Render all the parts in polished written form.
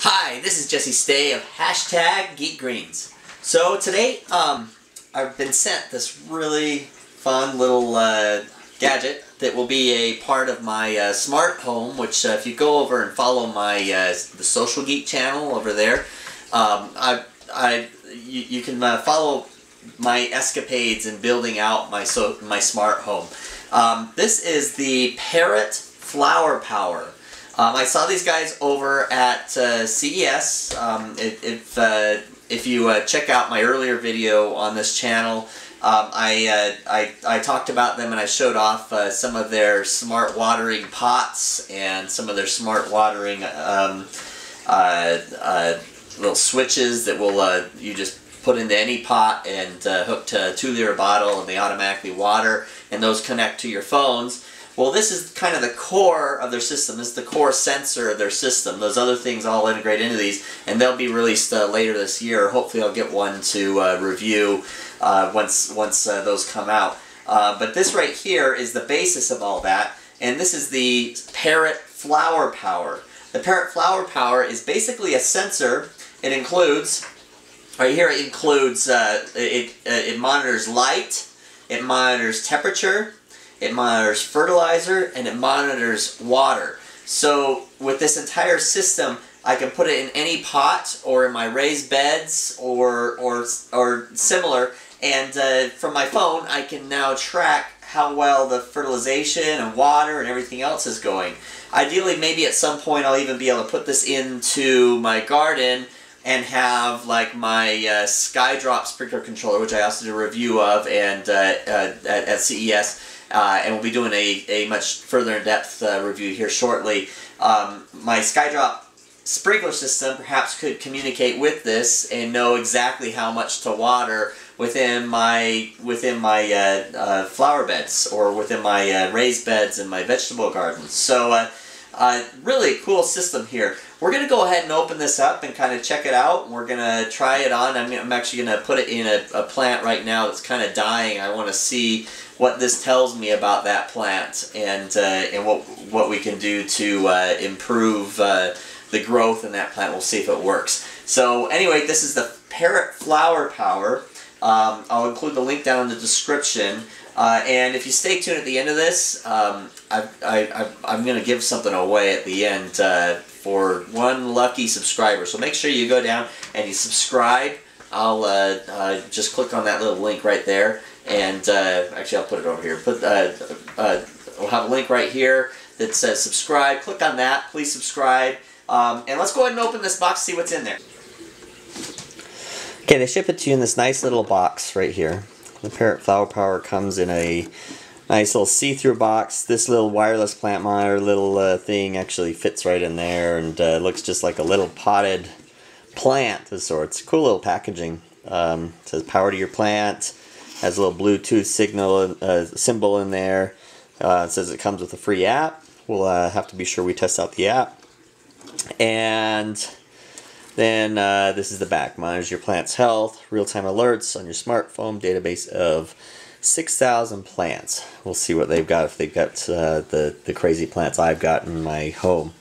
Hi, this is Jesse Stay of #GeekGreens. So today, I've been sent this really fun little gadget that will be a part of my smart home. Which, if you go over and follow my the Social Geek channel over there, you can follow my escapades in building out my smart home. This is the Parrot Flower Power. I saw these guys over at CES. If you check out my earlier video on this channel, I talked about them and I showed off some of their smart watering pots and some of their smart watering little switches that will you just put into any pot and hook to a 2-liter bottle, and they automatically water, and those connect to your phones. Well, this is kind of the core of their system. This is the core sensor of their system. Those other things all integrate into these, and they'll be released later this year. Hopefully I'll get one to review once those come out. But this right here is the basis of all that, and this is the Parrot Flower Power. The Parrot Flower Power is basically a sensor. It includes, right here, it includes, it monitors light, it monitors temperature, it monitors fertilizer, and it monitors water. So with this entire system, I can put it in any pot or in my raised beds or similar, and from my phone I can now track how well the fertilization and water and everything else is going. Ideally, maybe at some point I'll even be able to put this into my garden and have like my SkyDrop sprinkler controller, which I also did a review of and at CES. And we'll be doing a much further in-depth review here shortly. My SkyDrop sprinkler system perhaps could communicate with this and know exactly how much to water within my flower beds or within my raised beds and my vegetable gardens. So really cool system here. We're going to go ahead and open this up and kind of check it out. We're going to try it on. I'm actually going to put it in a plant right now that's kind of dying. I want to see what this tells me about that plant and what we can do to improve the growth in that plant. We'll see if it works. So anyway, this is the Parrot Flower Power. I'll include the link down in the description. And if you stay tuned at the end of this, I'm going to give something away at the end for one lucky subscriber. So make sure you go down and you subscribe. I'll just click on that little link right there. And actually, I'll put it over here. We'll have a link right here that says subscribe. Click on that. Please subscribe. And let's go ahead and open this box, see what's in there. Okay, they ship it to you in this nice little box right here. The Parrot Flower Power comes in a nice little see-through box. This little wireless plant monitor little thing actually fits right in there, and looks just like a little potted plant of sorts. Cool little packaging. It says power to your plant. Has a little Bluetooth signal symbol in there. It says it comes with a free app. We'll have to be sure we test out the app. And then this is the back. Monitors your plant's health, real-time alerts on your smartphone, database of 6,000 plants. We'll see what they've got, if they've got the crazy plants I've got in my home.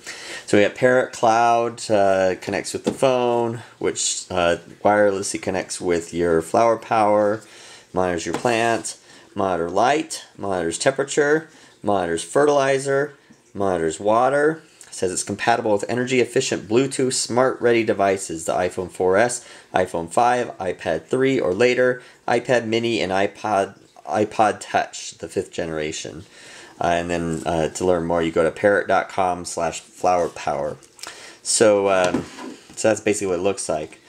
So we have Parrot Cloud, connects with the phone, which wirelessly connects with your flower power, monitors your plant, monitor light, monitors temperature, monitors fertilizer, monitors water. Says it's compatible with energy-efficient Bluetooth smart-ready devices, the iPhone 4S, iPhone 5, iPad 3 or later, iPad mini, and iPod Touch, the 5th generation. And then to learn more, you go to parrot.com/flowerpower. So that's basically what it looks like.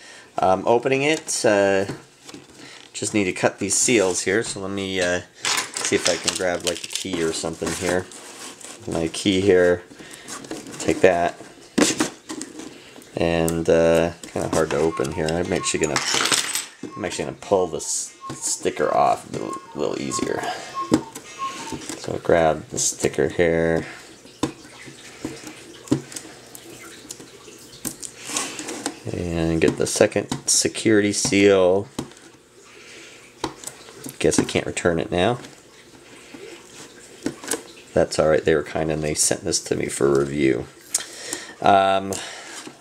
Opening it, just need to cut these seals here. So let me see if I can grab like a key or something here. My key here. Take that, and kind of hard to open here. I'm actually gonna pull this sticker off a little easier. So I'll grab the sticker here, and get the second security seal. Guess I can't return it now. That's alright, they were kind and they sent this to me for review.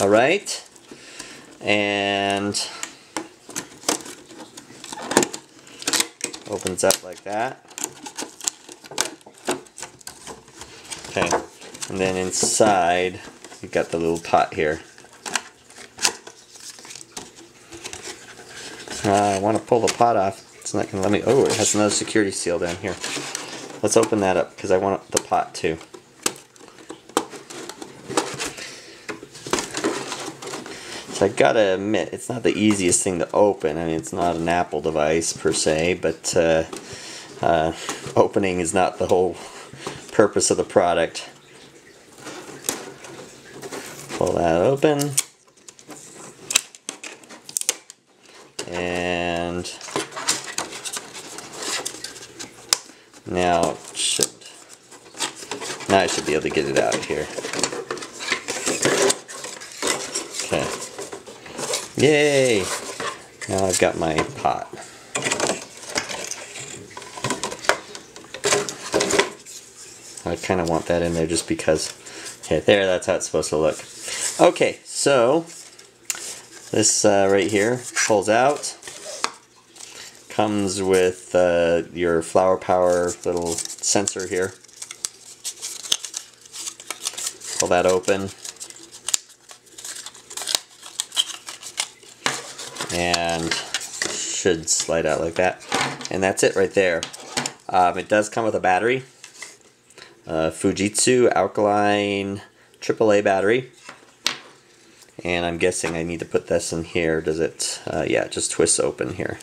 Alright, and opens up like that. Okay, and then inside you've got the little pot here. I want to pull the pot off. It's not going to let me. Oh, it has another security seal down here. Let's open that up because I want the pot too. So I gotta admit, it's not the easiest thing to open. I mean, it's not an Apple device per se, but opening is not the whole purpose of the product. Pull that open. And now I should be able to get it out here. Okay. Yay! Now I've got my pot. I kind of want that in there just because. Okay, there, that's how it's supposed to look. Okay, so this right here pulls out. Comes with your Flower Power little sensor here. Pull that open. And should slide out like that. And that's it right there. It does come with a battery. Fujitsu alkaline AAA battery. And I'm guessing I need to put this in here. Does it? Yeah, it just twists open here.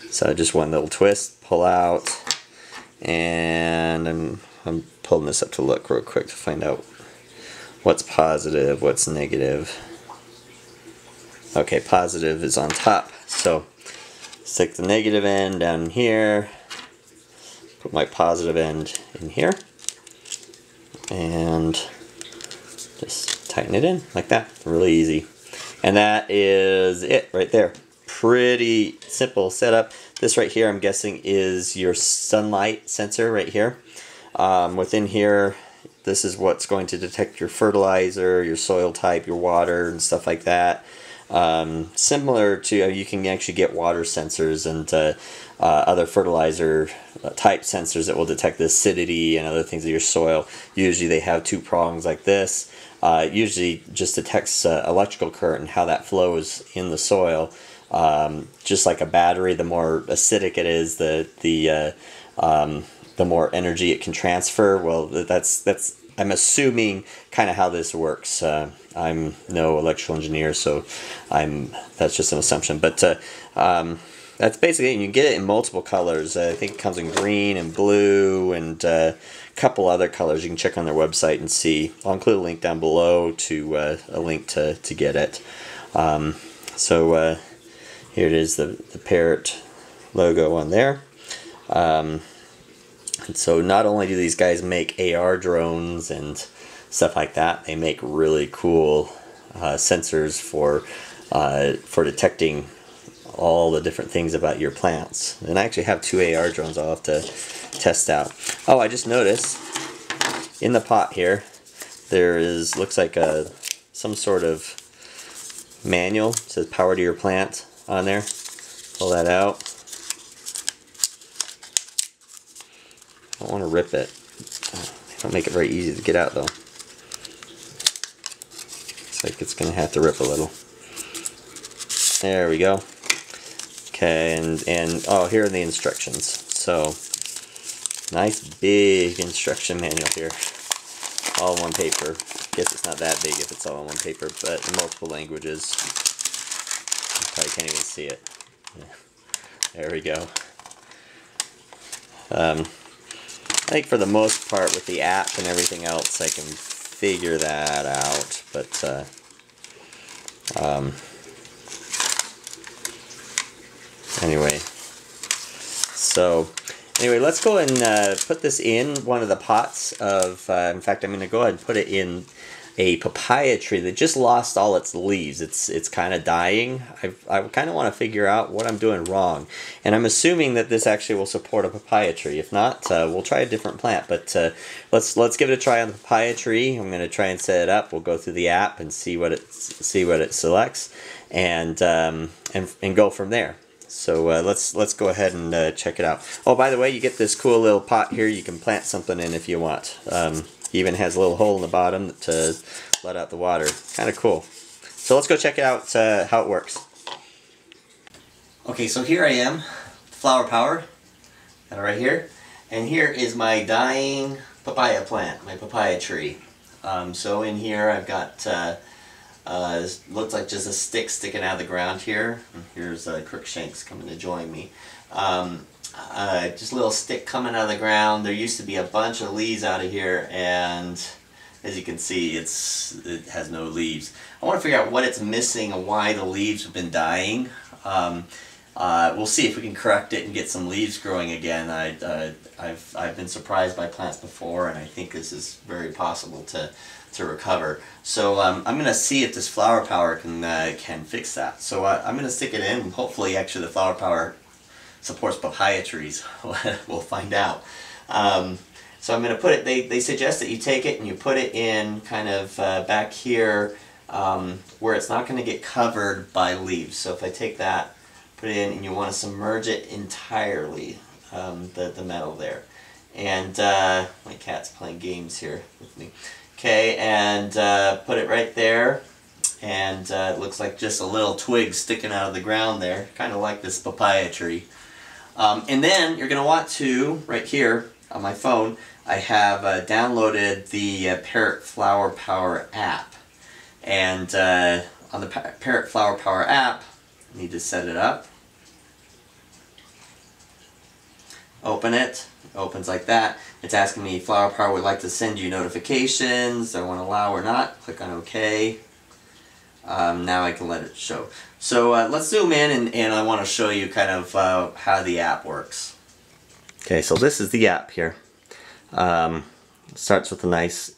So just one little twist, pull out, and I'm pulling this up to look real quick to find out what's positive, what's negative. Okay, positive is on top. So stick the negative end down here, put my positive end in here, and just tighten it in like that. Really easy. And that is it right there. Pretty simple setup. This right here, I'm guessing, is your sunlight sensor right here. Within here, this is what's going to detect your fertilizer, your soil type, your water, and stuff like that. Similar to, you can actually get water sensors and other fertilizer type sensors that will detect the acidity and other things of your soil. Usually they have two prongs like this. Usually just detects electrical current and how that flows in the soil. Just like a battery, the more acidic it is, the more energy it can transfer. Well, that's I'm assuming kind of how this works. I'm no electrical engineer, so that's just an assumption. But that's basically it. You can get it in multiple colors. I think it comes in green and blue and a couple other colors. You can check on their website and see. I'll include a link down below to a link to get it. So here it is, the Parrot logo on there. And so not only do these guys make AR drones and stuff like that, they make really cool sensors for detecting all the different things about your plants. And I actually have 2 AR drones I'll have to test out. Oh, I just noticed in the pot here there is, looks like some sort of manual. It says power to your plant on there. Pull that out. I don't want to rip it. They don't make it very easy to get out though. Looks like it's going to have to rip a little. There we go. Okay, and oh, here are the instructions. So, nice big instruction manual here. All in one paper. Guess it's not that big if it's all in one paper, but in multiple languages. You probably can't even see it. Yeah. There we go. I think for the most part with the app and everything else I can figure that out, but anyway, so anyway, let's go and put this in one of the pots of, in fact I'm going to go ahead and put it in a papaya tree that just lost all its leaves. It's kind of dying. I kind of want to figure out what I'm doing wrong, and I'm assuming that this actually will support a papaya tree. If not, we'll try a different plant. But let's give it a try on the papaya tree. I'm going to try and set it up. We'll go through the app and see what it selects, and go from there. So let's go ahead and check it out. Oh, by the way, you get this cool little pot here. You can plant something in if you want. Even has a little hole in the bottom to let out the water. Kind of cool. So let's go check it out, how it works. Okay, so here I am, Flower Power. Got it right here. And here is my dying papaya plant, my papaya tree. So in here I've got, looks like just a stick sticking out of the ground here. And here's Crookshanks coming to join me. Just a little stick coming out of the ground. There used to be a bunch of leaves out of here, and as you can see, it has no leaves. I want to figure out what it's missing and why the leaves have been dying. We'll see if we can correct it and get some leaves growing again. I've been surprised by plants before, and I think this is very possible to recover. So I'm going to see if this Flower Power can fix that. So I'm going to stick it in, and hopefully actually the Flower Power supports papaya trees. We'll find out. So I'm going to put it, they suggest that you take it and you put it in kind of back here where it's not going to get covered by leaves. So if I take that, put it in, and you want to submerge it entirely, the metal there. And my cat's playing games here with me. Okay, and put it right there. And it looks like just a little twig sticking out of the ground there, kind of like this papaya tree. And then you're going to want to, right here on my phone, I have downloaded the Parrot Flower Power app. And on the Parrot Flower Power app, I need to set it up. Open it. It opens like that. It's asking me, Flower Power would like to send you notifications. I want to allow or not. Click on OK. Now I can let it show. So let's zoom in, and I want to show you kind of how the app works. Okay, so this is the app here. It starts with a nice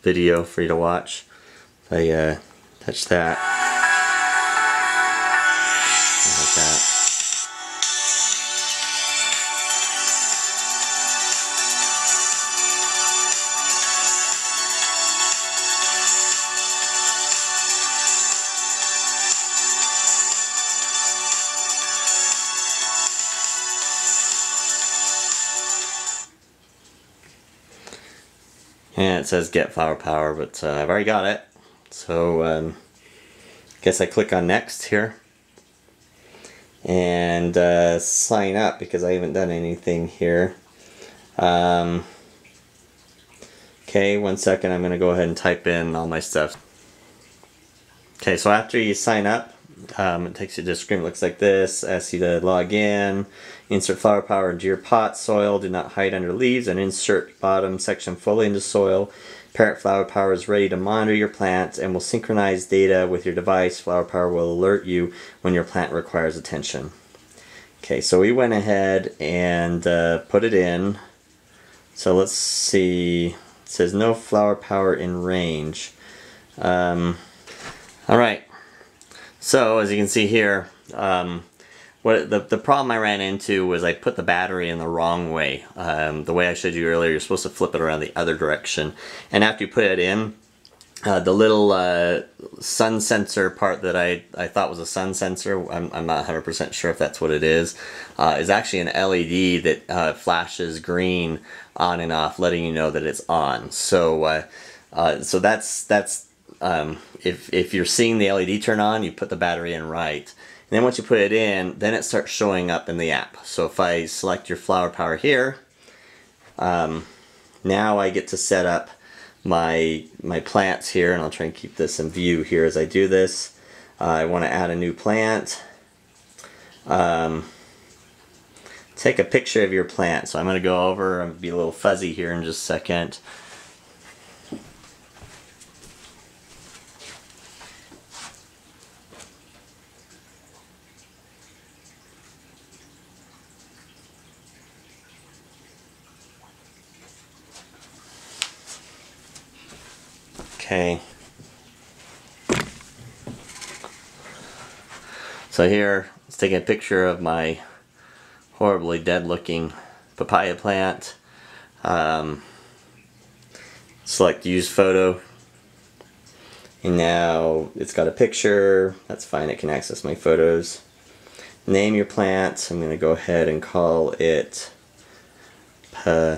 video for you to watch. If I touch that, like that. And it says get Flower Power, but I've already got it. So I guess I click on next here. And sign up because I haven't done anything here. Okay, 1 second, I'm going to go ahead and type in all my stuff. Okay, so after you sign up, it takes you to a screen that looks like this, asks you to log in, insert Flower Power into your pot, soil, do not hide under leaves, and insert bottom section fully into soil. Parrot Flower Power is ready to monitor your plant and will synchronize data with your device. Flower Power will alert you when your plant requires attention. Okay, so we went ahead and put it in. So let's see, it says no Flower Power in range. Alright. So, as you can see here, the problem I ran into was I put the battery in the wrong way. The way I showed you earlier, you're supposed to flip it around the other direction. And after you put it in, the little sun sensor part that I thought was a sun sensor, I'm not 100% sure if that's what it is actually an LED that flashes green on and off, letting you know that it's on. So, so that's if you're seeing the LED turn on, you put the battery in right. And then once you put it in, then it starts showing up in the app. So if I select your Flower Power here, now I get to set up my plants here, and I'll try and keep this in view here as I do this. I want to add a new plant. Take a picture of your plant. So I'm going to go over and be a little fuzzy here in just a second. Okay. So here, let's take a picture of my horribly dead looking papaya plant. Select use photo. And now it's got a picture. That's fine, it can access my photos. Name your plant. I'm going to go ahead and call it papaya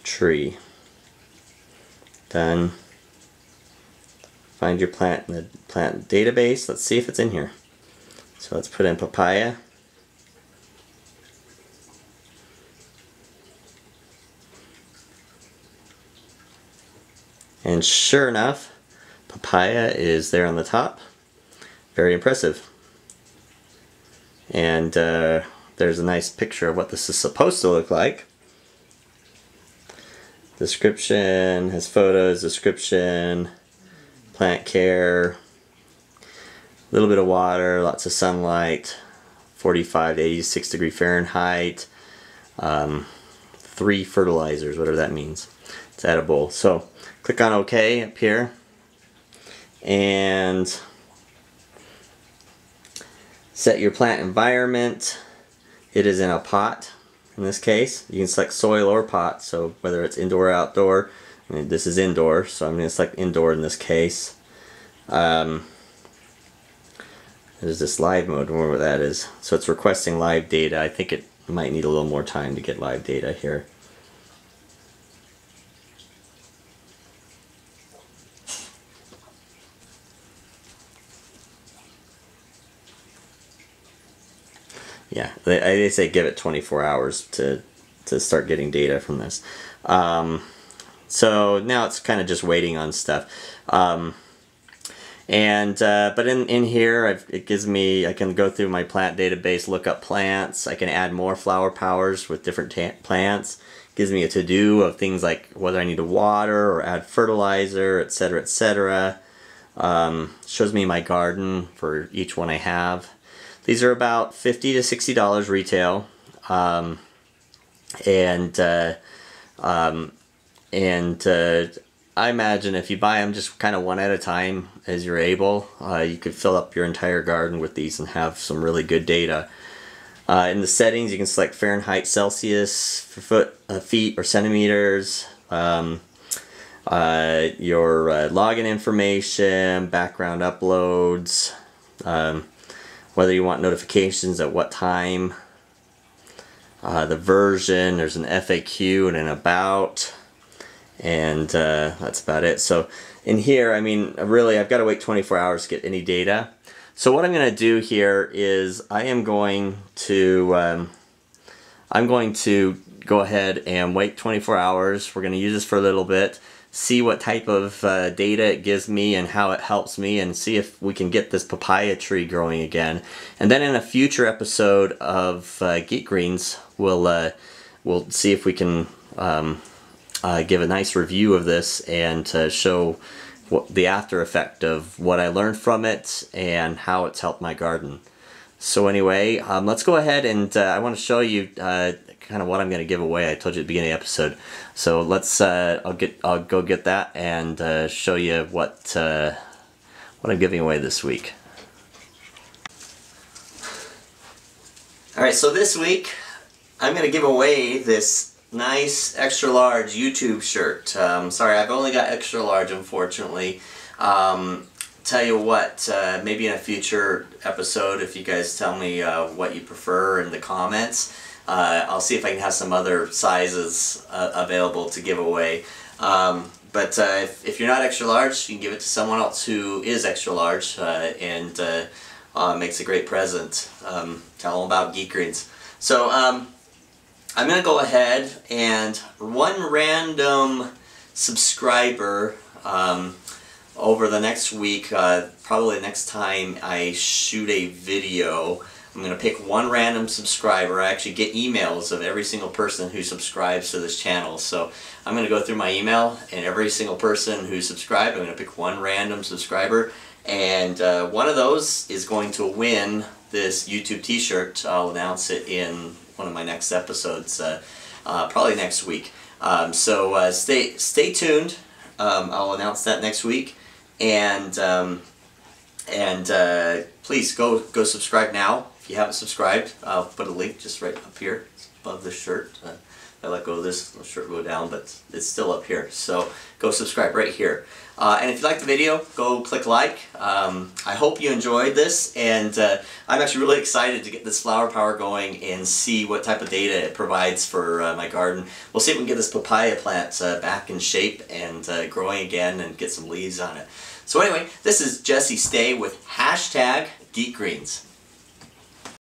tree. Done. Find your plant in the plant database. Let's see if it's in here. So let's put in papaya. And sure enough, papaya is there on the top. Very impressive. And there's a nice picture of what this is supposed to look like. Description, has photos, description, plant care, a little bit of water, lots of sunlight, 45 to 86 degree Fahrenheit, 3 fertilizers, whatever that means. It's edible. So click on OK up here, and set your plant environment. It is in a pot in this case. You can select soil or pot, so whether it's indoor or outdoor. I mean, this is indoor, so I'm going to select indoor in this case. There's this live mode, I wonder what that is. So it's requesting live data. I think it might need a little more time to get live data here. Yeah, they say give it 24 hours to start getting data from this. So now it's kind of just waiting on stuff. But in here, it gives me, I can go through my plant database, look up plants. I can add more flower powers with different plants. It gives me a to-do of things like whether I need to water or add fertilizer, etc., etc. Shows me my garden for each one I have. These are about $50 to $60 retail, I imagine if you buy them just kind of one at a time as you're able, you could fill up your entire garden with these and have some really good data. In the settings, you can select Fahrenheit, Celsius, feet or centimeters, your login information, background uploads, whether you want notifications at what time, the version, there's an FAQ and an about, and that's about it. So in here, I mean, really, I've got to wait 24 hours to get any data. So what I'm going to do here is I'm going to go ahead and wait 24 hours. We're going to use this for a little bit, see what type of data it gives me and how it helps me, and see if we can get this papaya tree growing again. And then in a future episode of GeekGreens, we'll see if we can give a nice review of this and show the after effect of what I learned from it and how it's helped my garden. So anyway, let's go ahead and I want to show you kind of what I'm going to give away. I told you at the beginning of the episode. So let's I'll go get that and show you what I'm giving away this week. All right, so this week I'm going to give away this nice extra large YouTube shirt. Sorry, I've only got extra large, unfortunately. Tell you what, maybe in a future episode, if you guys tell me what you prefer in the comments, I'll see if I can have some other sizes available to give away. But if you're not extra large, you can give it to someone else who is extra large and makes a great present. Tell them about GeekGreens. So I'm going to go ahead and one random subscriber over the next week, probably the next time I shoot a video, I'm going to pick one random subscriber. I actually get emails of every single person who subscribes to this channel. So I'm going to go through my email, and every single person who subscribed, I'm going to pick one random subscriber, and one of those is going to win this YouTube t-shirt. I'll announce it in one of my next episodes. probably next week. So stay tuned. I'll announce that next week, and please go subscribe now if you haven't subscribed. I'll put a link just right up here above this shirt. If I let go of this, the shirt will go down, but it's still up here. So go subscribe right here. And if you like the video, go click like. I hope you enjoyed this, and I'm actually really excited to get this flower power going and see what type of data it provides for my garden. We'll see if we can get this papaya plant back in shape and growing again and get some leaves on it. So anyway, this is Jesse Stay with #GeekGreens.